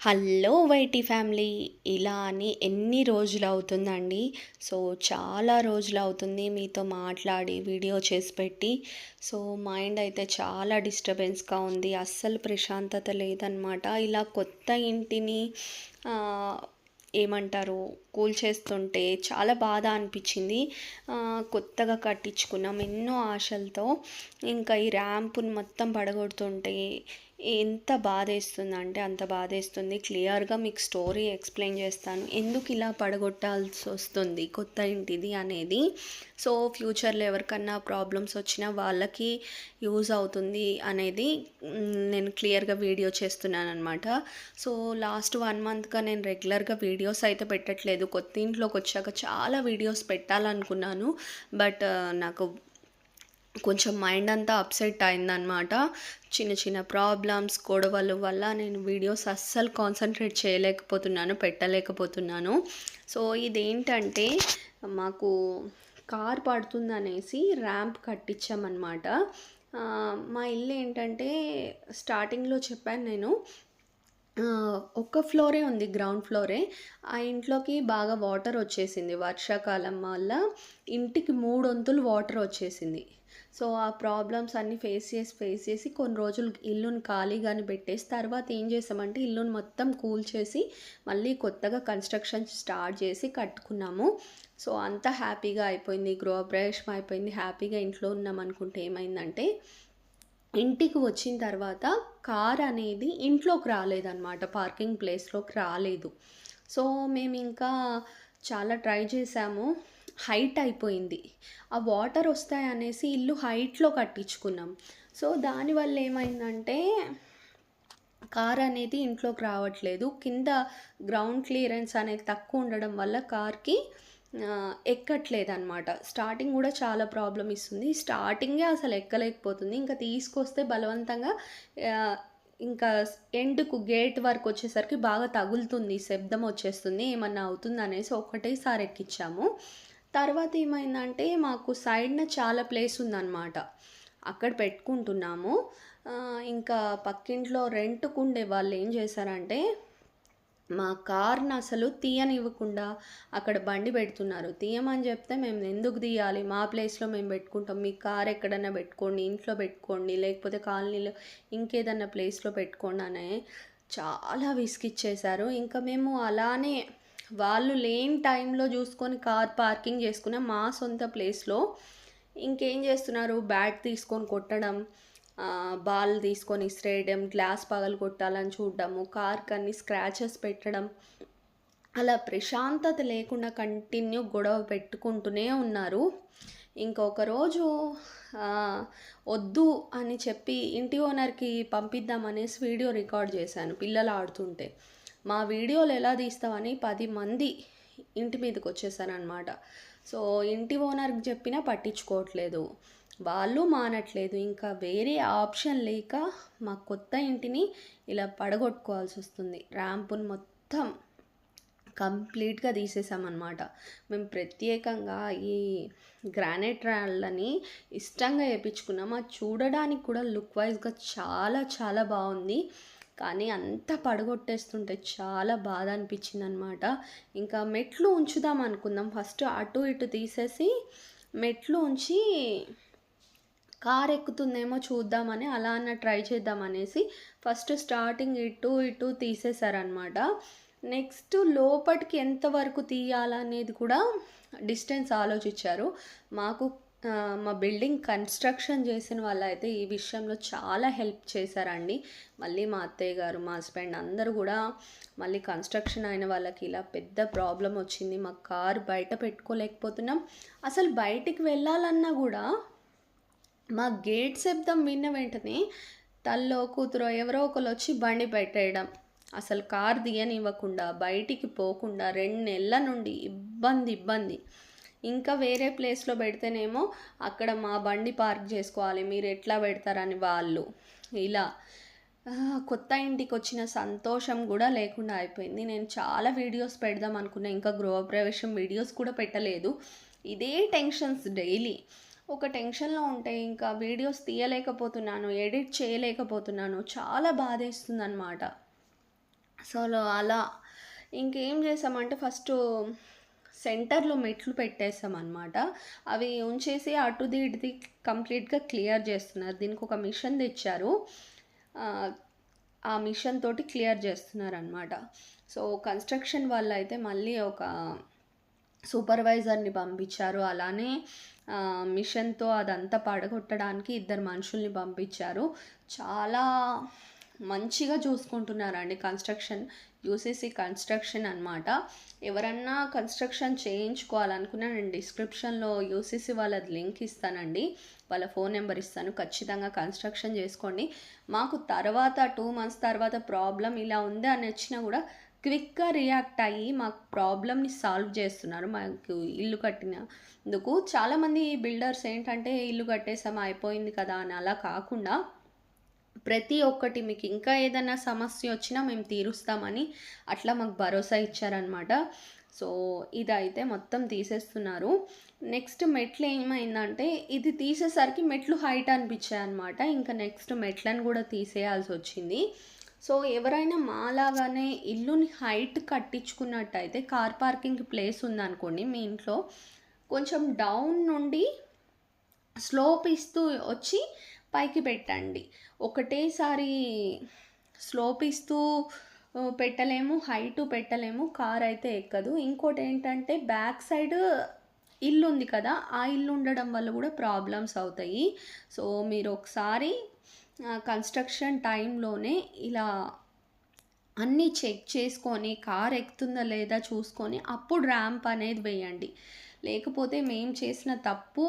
Hello YT family. ఇలా అని ఎన్ని రోజులు అవుతుందండి. సో చాలా రోజులు అవుతుంది మీతో మాట్లాడి వీడియో చేసి పెట్టి. సో మైండ్ అయితే చాలా డిస్టర్బెన్స్గా ఉంది, అస్సలు ప్రశాంతత లేదనమాట. ఇలా కొత్త ఇంటిని ఆ, ఏమంటారు, కూల్చేస్తుంటే చాలా బాధ అనిపించింది. కొత్తగా కట్టించుకున్నాం ఎన్నో ఆశలతో, ఇంకా ఈ ర్యాంపుని మొత్తం పడగొడుతుంటే ఎంత బాధేస్తుందంటే అంత బాధేస్తుంది. క్లియర్గా మీకు స్టోరీ ఎక్స్ప్లెయిన్ చేస్తాను, ఎందుకు ఇలా పడగొట్టాల్సి వస్తుంది కొత్త ఇంటిది అనేది. సో ఫ్యూచర్లో ఎవరికన్నా ప్రాబ్లమ్స్ వచ్చినా వాళ్ళకి యూజ్ అవుతుంది అనేది నేను క్లియర్గా వీడియో చేస్తున్నాను అనమాట. సో లాస్ట్ 1 మంత్గా నేను రెగ్యులర్గా వీడియోస్ అయితే పెట్టట్లేదు. కొత్త ఇంట్లోకి వచ్చాక చాలా వీడియోస్ పెట్టాలనుకున్నాను, బట్ నాకు కొంచెం మైండ్ అంతా అప్సెట్ అయిందనమాట. చిన్న చిన్న ప్రాబ్లమ్స్, గొడవల వల్ల నేను వీడియోస్ అస్సలు కాన్సన్ట్రేట్ చేయలేకపోతున్నాను, పెట్టలేకపోతున్నాను. సో ఇదేంటంటే మాకు కార్ పడుతుందనేసి ర్యాంప్ కట్టించామన్నమాట. మా ఇల్లు ఏంటంటే స్టార్టింగ్లో చెప్పాను నేను, ఒక్క ఫ్లోరే ఉంది, గ్రౌండ్ ఫ్లోరే. ఆ ఇంట్లోకి బాగా వాటర్ వచ్చేసింది వర్షాకాలం వల్ల. ఇంటికి 3 వంతులు వాటర్ వచ్చేసింది. సో ఆ ప్రాబ్లమ్స్ అన్నీ ఫేస్ చేసి కొన్ని రోజులు ఇల్లుని ఖాళీగానే పెట్టేసి తర్వాత ఏం చేసామంటే ఇల్లుని మొత్తం కూల్చేసి మళ్ళీ కొత్తగా కన్స్ట్రక్షన్ స్టార్ట్ చేసి కట్టుకున్నాము. సో అంతా హ్యాపీగా అయిపోయింది, గృహప్రవేశం అయిపోయింది, హ్యాపీగా ఇంట్లో ఉన్నాం అనుకుంటే ఏమైందంటే ఇంటికి వచ్చిన తర్వాత కార్ అనేది ఇంట్లోకి రాలేదన్నమాట, పార్కింగ్ ప్లేస్లోకి రాలేదు. సో మేము ఇంకా చాలా ట్రై చేసాము, హైట్ అయిపోయింది. ఆ వాటర్ వస్తాయనేసి ఇల్లు హైట్లో కట్టించుకున్నాం. సో దానివల్ల ఏమైందంటే కార్ అనేది ఇంట్లోకి రావట్లేదు. కింద గ్రౌండ్ క్లియరెన్స్ అనేది తక్కువ ఉండడం వల్ల కార్కి ఎక్కట్లేదన్నమాట. స్టార్టింగ్ కూడా చాలా ప్రాబ్లం ఇస్తుంది. స్టార్టింగే అసలు ఎక్కలేకపోతుంది. ఇంకా తీసుకొస్తే బలవంతంగా ఇంకా ఎండ్కు గేట్ వరకు వచ్చేసరికి బాగా తగులుతుంది, శబ్దం వచ్చేస్తుంది, ఏమన్నా అవుతుంది అనేసి ఒకటేసారి ఎక్కించాము. తర్వాత ఏమైందంటే మాకు సైడ్న చాలా ప్లేస్ ఉందన్నమాట, అక్కడ పెట్టుకుంటున్నాము. ఇంకా పక్కింట్లో రెంట్కు ఉండే వాళ్ళు ఏం చేశారంటే మా కార్ని అసలు తీయనివ్వకుండా అక్కడ బండి పెడుతున్నారు. తీయమని చెప్తే మేము ఎందుకు తీయాలి, మా ప్లేస్లో మేము పెట్టుకుంటాం, మీ కార్ ఎక్కడన్నా పెట్టుకోండి, ఇంట్లో పెట్టుకోండి, లేకపోతే కాలనీలో ఇంకేదన్నా ప్లేస్లో పెట్టుకోండి అనే చాలా విసిగిచ్చేశారు. ఇంకా మేము అలానే వాళ్ళు లేని టైంలో చూసుకొని కార్ పార్కింగ్ చేసుకున్నాం మా సొంత ప్లేస్లో. ఇంకేం చేస్తున్నారు, బ్యాట్ తీసుకొని కొట్టడం, బాల్ తీసుకొని ఇసిరేయడం, గ్లాస్ పగలు కొట్టాలని చూడడము, కార్కి అన్ని స్క్రాచెస్ పెట్టడం, అలా ప్రశాంతత లేకుండా కంటిన్యూ గొడవ పెట్టుకుంటూనే ఉన్నారు. ఇంకొక రోజు వద్దు అని చెప్పి ఇంటి ఓనర్కి పంపిద్దామనేసి వీడియో రికార్డ్ చేశాను పిల్లలు ఆడుతుంటే. మా వీడియోలు ఎలా తీస్తామని 10 మంది ఇంటి మీదకి వచ్చేసారనమాట. సో ఇంటి ఓనర్కి చెప్పినా పట్టించుకోవట్లేదు, వాళ్ళు మానట్లేదు. ఇంకా వేరే ఆప్షన్ లేక మా కొత్త ఇంటిని ఇలా పడగొట్టుకోవాల్సి వస్తుంది. ర్యాంపుని మొత్తం కంప్లీట్గా తీసేసామన్నమాట. మేము ప్రత్యేకంగా ఈ గ్రానైట్ రాళ్ళని ఇష్టంగా వేయించుకున్నాం. అది చూడడానికి కూడా లుక్ వైజ్గా చాలా చాలా బాగుంది. కానీ అంతా పడగొట్టేస్తుంటే చాలా బాధ అనిపించింది అనమాట. ఇంకా మెట్లు ఉంచుదాం అనుకుందాం, ఫస్ట్ అటు ఇటు తీసేసి మెట్లు ఉంచి కార్ ఎక్కుతుందేమో చూద్దామని అలా అన్న ట్రై చేద్దామనేసి ఫస్ట్ స్టార్టింగ్ ఇటు తీసేశారనమాట. నెక్స్ట్ లోపటికి ఎంతవరకు తీయాలనేది కూడా డిస్టెన్స్ ఆలోచించారు. మాకు మా బిల్డింగ్ కన్స్ట్రక్షన్ చేసిన వాళ్ళు అయితే ఈ విషయంలో చాలా హెల్ప్ చేశారండి. మళ్ళీ మా అత్తయ్య గారు, మా హస్బెండ్ అందరూ కూడా మళ్ళీ కన్స్ట్రక్షన్ అయిన వాళ్ళకి ఇలా పెద్ద ప్రాబ్లం వచ్చింది, మా కార్ బయట పెట్టుకోలేకపోతున్నాం. అసలు బయటికి వెళ్ళాలన్నా కూడా మా గేట్ శబ్దం విన్న వెంటనే తల్లో కూతురో ఎవరో ఒకరు వచ్చి బండి పెట్టేయడం, అసలు కార్ తీయనివ్వకుండా బయటికి పోకుండా 2 నెలల నుండి ఇబ్బంది. ఇంకా వేరే ప్లేస్లో పెడితేనేమో అక్కడ మా బండి పార్క్ చేసుకోవాలి, మీరు ఎట్లా పెడతారని వాళ్ళు. ఇలా కొత్త ఇంటికి వచ్చిన సంతోషం కూడా లేకుండా అయిపోయింది. నేను చాలా వీడియోస్ పెడదాం అనుకున్నా, ఇంకా గృహప్రవేశం వీడియోస్ కూడా పెట్టలేదు. ఇదే టెన్షన్స్ డైలీ. ఒక టెన్షన్లో ఉంటే ఇంకా వీడియోస్ తీయలేకపోతున్నాను, ఎడిట్ చేయలేకపోతున్నాను, చాలా బాధేస్తుంది అనమాట. సో, అలా ఇంకేం చేసామంటే ఫస్టు సెంటర్‌లో మెట్లు పెట్టేసామనమాట. అవి ఉంచేసి అటుది, ఇటుది కంప్లీట్‌గా క్లియర్ చేస్తున్నారు. దీనికొక మిషన్ తెచ్చారు. ఆహ్, ఆ మిషన్ తోటి క్లియర్ చేస్తున్నారనమాట. సో, కన్‌స్ట్రక్షన్ వాళ్ళైతే మళ్ళీ ఒక సూపర్వైజర్‌ని పంపించారు. అలానే మిషన్‌తో అదంతా పడగొట్టడానికి ఇద్దరు మనుషుల్ని పంపించారు. చాలా మంచిగా చూసుకుంటున్నారండి కన్‌స్ట్రక్షన్. యూసీసీ కన్‌స్ట్రక్షన్ అనమాట. ఎవరన్నా కన్‌స్ట్రక్షన్ చేయించుకోవాలనుకున్నా నేను డిస్క్రిప్షన్‌లో యూసీసీ వాళ్ళది లింక్ ఇస్తానండి. వాళ్ళ ఫోన్ నెంబర్ ఇస్తాను. ఖచ్చితంగా కన్‌స్ట్రక్షన్ చేసుకోండి. మాకు తర్వాత 2 మంత్స్ తర్వాత ప్రాబ్లమ్ ఇలా ఉంది అని వచ్చినా కూడా క్విక్‌గా రియాక్ట్ అయ్యి మాకు ప్రాబ్లమ్‌ని సాల్వ్ చేస్తున్నారు. మాకు ఇల్లు కట్టినందుకు చాలామంది బిల్డర్స్ ఏంటంటే ఇల్లు కట్టేసాము అయిపోయింది కదా అని అలా కాకుండా ప్రతి ఒక్కటి మీకు ఇంకా ఏదైనా సమస్య వచ్చినా మేము తీరుస్తామని అట్లా మాకు భరోసా ఇచ్చారనమాట. సో, ఇదైతే మొత్తం తీసేస్తున్నారు. నెక్స్ట్ మెట్లు ఏమైందంటే ఇది తీసేసరికి మెట్లు హైట్ అనిపించాయన్నమాట. ఇంకా నెక్స్ట్ మెట్లను కూడా తీసేయాల్సొచ్చింది. సో, ఎవరైనా మాలాగానే ఇల్లుని హైట్ కట్టించుకున్నట్టయితే కార్ పార్కింగ్‌కి ప్లేస్ ఉందనుకోండి మీ ఇంట్లో, కొంచెం డౌన్ నుండి స్లోప్ ఇస్తూ వచ్చి పైకి పెట్టండి. ఒకటేసారి స్లోప్ ఇస్తూ పెట్టలేము, హైటు పెట్టలేము, కారైతే ఎక్కదు. ఇంకోటేంటంటే బ్యాక్ సైడ్ ఇల్లుంది కదా! ఆ ఇల్లు ఉండడం వల్ల కూడా ప్రాబ్లమ్స్ అవుతాయి. సో, మీరొకసారి కన్‌స్ట్రక్షన్ టైంలోనే ఇలా అన్నీ చెక్ చేసుకొని, కార్ ఎక్కుతుందా లేదా చూసుకొని, అప్పుడు ర్యాంప్ అనేది వేయండి. లేకపోతే మేము చేసిన తప్పు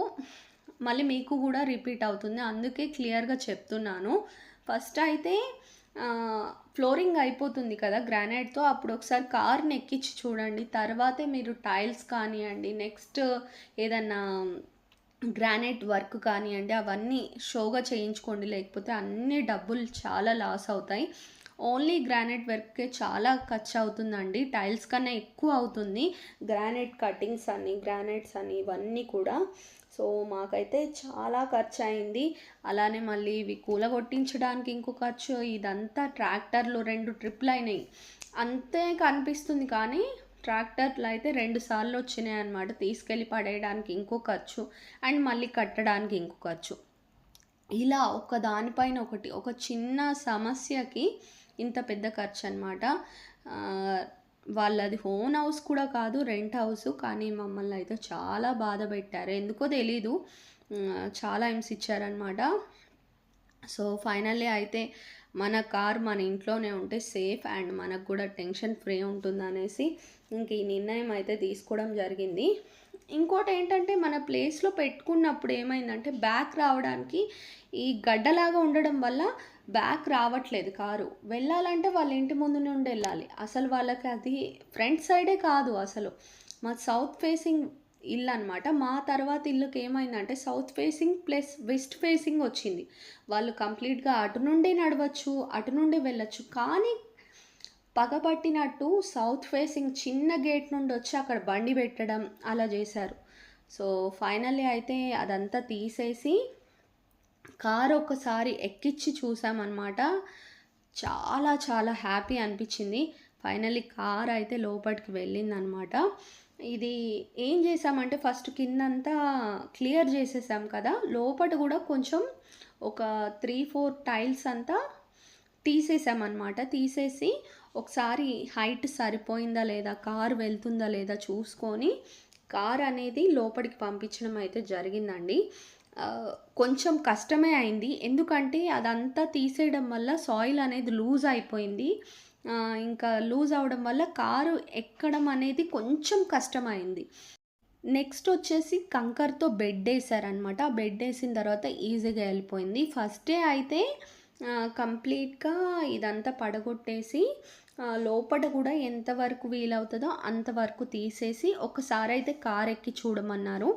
మళ్ళీ మీకు గూడా రిపీట్ అవుతుంది. అందుకే క్లియర్‌గా చెప్తున్నాను. ఫస్ట్ అయితే ఫ్లోరింగ్ అయిపోతుంది కదా గ్రానైట్‌తో. అప్పుడు ఒకసారి కార్‌ని ఎక్కించి చూడండి. తర్వాతే మీరు టైల్స్ కానియండి, నెక్స్ట్ ఏదన్నా గ్రానైట్ వర్క్ కానియండి, అవన్నీ షోగా చేయించుకోండి. లేకపోతే అన్ని డబ్బులు చాలా లాస్ అవుతాయి. ఓన్లీ గ్రానైట్ వర్క్‌కే చాలా ఖర్చు అవుతుందండి. టైల్స్ కన్నా ఎక్కువ అవుతుంది. గ్రానైట్ కటింగ్స్ అని, గ్రానైట్స్ అని ఇవన్నీ కూడా. సో, మాకైతే చాలా ఖర్చయింది. అలానే మళ్ళీ ఇవి కూలగొట్టించడానికి ఇంకో ఖర్చు. ఇదంతా ట్రాక్టర్‌లో 2 ట్రిప్పులయినాయి. అంతే కనిపిస్తుంది కానీ ట్రాక్టర్‌లో అయితే 2 సార్లు వచ్చినాయన్నమాట. తీసుకెళ్ళి పడేయడానికి ఇంకో ఖర్చు అండ్ మళ్ళీ కట్టడానికి ఇంకో ఖర్చు. ఇలా ఒక దానిపైన ఒకటి, ఒక చిన్న సమస్యకి ఇంత పెద్ద ఖర్చనమాట. ఆహ్, వాళ్ళది ఓన్ హౌస్ కూడా కాదు, రెంట్ హౌసు. కానీ మమ్మల్ని అయితే చాలా బాధపెట్టారు. ఎందుకో తెలీదు. చాలా హింసించారనమాట. సో, ఫైనల్లీ అయితే మన కార్ మన ఇంట్లోనే ఉంటే సేఫ్ అండ్ మనకు కూడా టెన్షన్ ఫ్రీ ఉంటుందనేసి ఇంక ఈ నిర్ణయం అయితే తీసుకోవడం జరిగింది. ఇంకోటేంటంటే మన ప్లేస్‌లో పెట్టుకున్నప్పుడు ఏమైందంటే బ్యాక్ రావడానికి ఈ గడ్డలాగా ఉండడం వల్ల బ్యాక్ రావట్లేదు కారు. వెళ్ళాలంటే వాళ్ళ ఇంటి ముందు నుండి వెళ్ళాలి. అసలు వాళ్ళకి అది ఫ్రంట్ సైడే కాదు అసలు. మాది సౌత్ ఫేసింగ్ ఇల్లనమాట. మా తర్వాత ఇల్లుకి ఏమైందంటే south facing plus west facing వచ్చింది. వాళ్ళు కంప్లీట్‌గా అటు నుండే నడవచ్చు, అటు నుండే వెళ్ళొచ్చు. కానీ పగబట్టినట్టు సౌత్ ఫేసింగ్ చిన్న గేట్ నుండొచ్చి అక్కడ బండి పెట్టడం అలా జేశారు. సో, ఫైనల్లీ అయితే అదంతా తీసేసి కారు ఒక్కసారి ఎక్కిచ్చి చూసామనమాట. చాలా చాలా హ్యాపీ అనిపిచ్చింది. ఫైనల్లీ కార్ అయితే లోపటికి వెళ్ళిందనమాట. ఇది ఏం చేశామంటే ఫస్ట్ కిందంతా క్లియర్ చేసేసాం కదా! లోపట గూడా కొంచెం ఒక 3, 4 టైల్స్ అంతా తీసేసామనమాట. తీసేసి ఒకసారి హైట్ సరిపోయిందా లేదా, కార్ వెళ్తుందా లేదా చూసుకొని కార్ అనేది లోపలికి పంపించడం అయితే జరిగిందండి. కొంచెం కష్టమే అయింది. ఎందుకంటే అదంతా తీసేయడం వల్ల సాయిల్ అనేది లూజ్ అయిపోయింది. ఇంకా లూజ్ అవ్వడం వల్ల కారు ఎక్కడం అనేది కొంచెం కష్టమైంది. నెక్స్ట్ వచ్చేసి కంకర్‌తో బెడ్డేసారనమాట. ఆ బెడ్డేసిన తర్వాత ఈజీగా ఎళ్ళిపోయింది. ఫస్ట్ డే అయితే కంప్లీట్‌గా ఇదంతా పడగొట్టేసి లోపట గూడా ఎంతవరకు వీలవుతదో అంతవరకు తీసేసి ఒకసారయితే కారెక్కి చూడమన్నారు.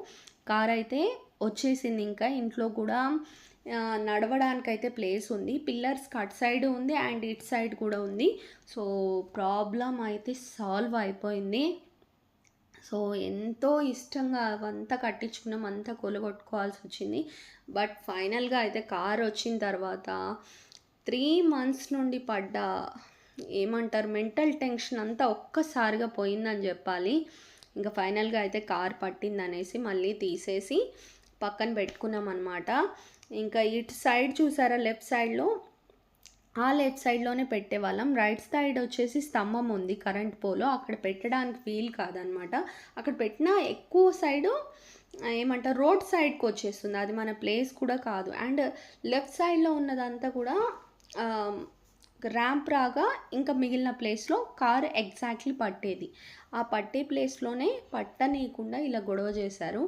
కారైతే వచ్చేసిందింకా. ఇంట్లో గూడా నడవడానికైతే ప్లేస్ ఉంది. పిల్లర్స్‌కి అటు సైడు ఉంది అండ్ ఇటు సైడ్ కూడా ఉంది. సో, ప్రాబ్లమ్ అయితే సాల్వ్ అయిపోయింది. సో, ఎంతో ఇష్టంగా అవంతా కట్టించుకున్నాం. అంతా కూలగొట్టుకోవాల్సొచ్చింది. బట్ ఫైనల్‌గా అయితే కారొచ్చిన తర్వాత 3 మంత్స్ నుండి పడ్డ ఏమంటారు మెంటల్ టెన్షన్ అంతా ఒక్కసారిగా పోయిందని చెప్పాలి. ఇంకా ఫైనల్గా అయితే కార్ పట్టిందనేసి మళ్ళీ తీసేసి పక్కన పెట్టుకున్నామన్నమాట. ఇంకా ఇటు సైడ్ చూసారా లెఫ్ట్ సైడ్లో, ఆ లెఫ్ట్ సైడ్లోనే పెట్టేవాళ్ళం. రైట్ సైడ్ వచ్చేసి స్తంభం ఉంది కరెంట్ పోలో, అక్కడ పెట్టడానికి వీలు కాదనమాట. అక్కడ పెట్టినా ఎక్కువ సైడు ఏమంటారు రోడ్ సైడ్కి వచ్చేస్తుంది, అది మన ప్లేస్ కూడా కాదు. అండ్ లెఫ్ట్ సైడ్లో ఉన్నదంతా కూడా ర్యాంప్ రాగా ఇంకా మిగిలిన ప్లేస్లో కారు ఎగ్జాక్ట్లీ పట్టేది. ఆ పట్టే ప్లేస్లోనే పట్టనీయకుండా ఇలా గొడవ చేశారు.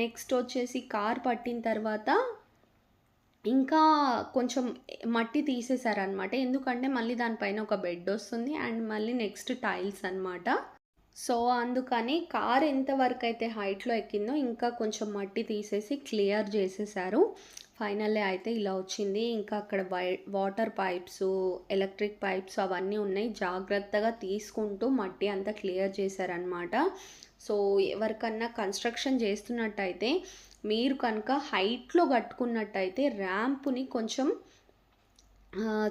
నెక్స్ట్ వచ్చేసి కార్ పట్టిన తర్వాత ఇంకా కొంచెం మట్టి తీసేశారనమాట. ఎందుకంటే మళ్ళీ దానిపైన ఒక బెడ్ వస్తుంది అండ్ మళ్ళీ నెక్స్ట్ టైల్స్ అనమాట. సో అందుకని కార్ ఎంతవరకు అయితే హైట్లో ఎక్కిందో ఇంకా కొంచెం మట్టి తీసేసి క్లియర్ చేసేసారు. ఫైనల్లీ అయితే ఇలా వచ్చింది. ఇంకా అక్కడ వాటర్ పైప్స్, ఎలక్ట్రిక్ పైప్స్ అవన్నీ ఉన్నాయి. జాగ్రత్తగా తీసుకుంటూ మట్టి అంతా క్లియర్ చేశారనమాట. సో ఎవరికన్నా కన్స్ట్రక్షన్ చేస్తున్నట్టయితే మీరు కనుక హైట్లో కట్టుకున్నట్టయితే ర్యాంపుని కొంచెం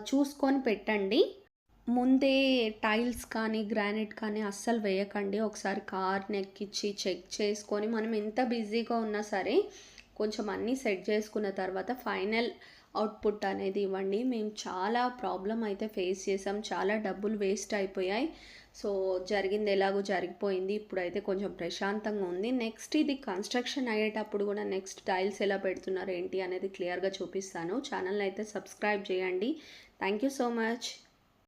చూసుకొని పెట్టండి. ముందే టైల్స్ కానీ గ్రానైట్ కానీ అస్సలు వేయకండి. ఒకసారి కార్ని ఎక్కించి చెక్ చేసుకొని మనం ఎంత బిజీగా ఉన్నా సరే కొంచెం అన్నీ సెట్ చేసుకున్న తర్వాత ఫైనల్ అవుట్పుట్ అనేది ఇవ్వండి. మేము చాలా ప్రాబ్లం అయితే ఫేస్ చేసాం, చాలా డబ్బులు వేస్ట్ అయిపోయాయి. సో జరిగింది ఎలాగో జరిగిపోయింది. ఇప్పుడైతే కొంచెం ప్రశాంతంగా ఉంది. నెక్స్ట్ ఇది కన్స్ట్రక్షన్ అయ్యేటప్పుడు కూడా నెక్స్ట్ టైల్స్ ఎలా పెడుతున్నారు ఏంటి అనేది క్లియర్గా చూపిస్తాను. ఛానల్ని అయితే సబ్స్క్రైబ్ చేయండి. Thank you so much.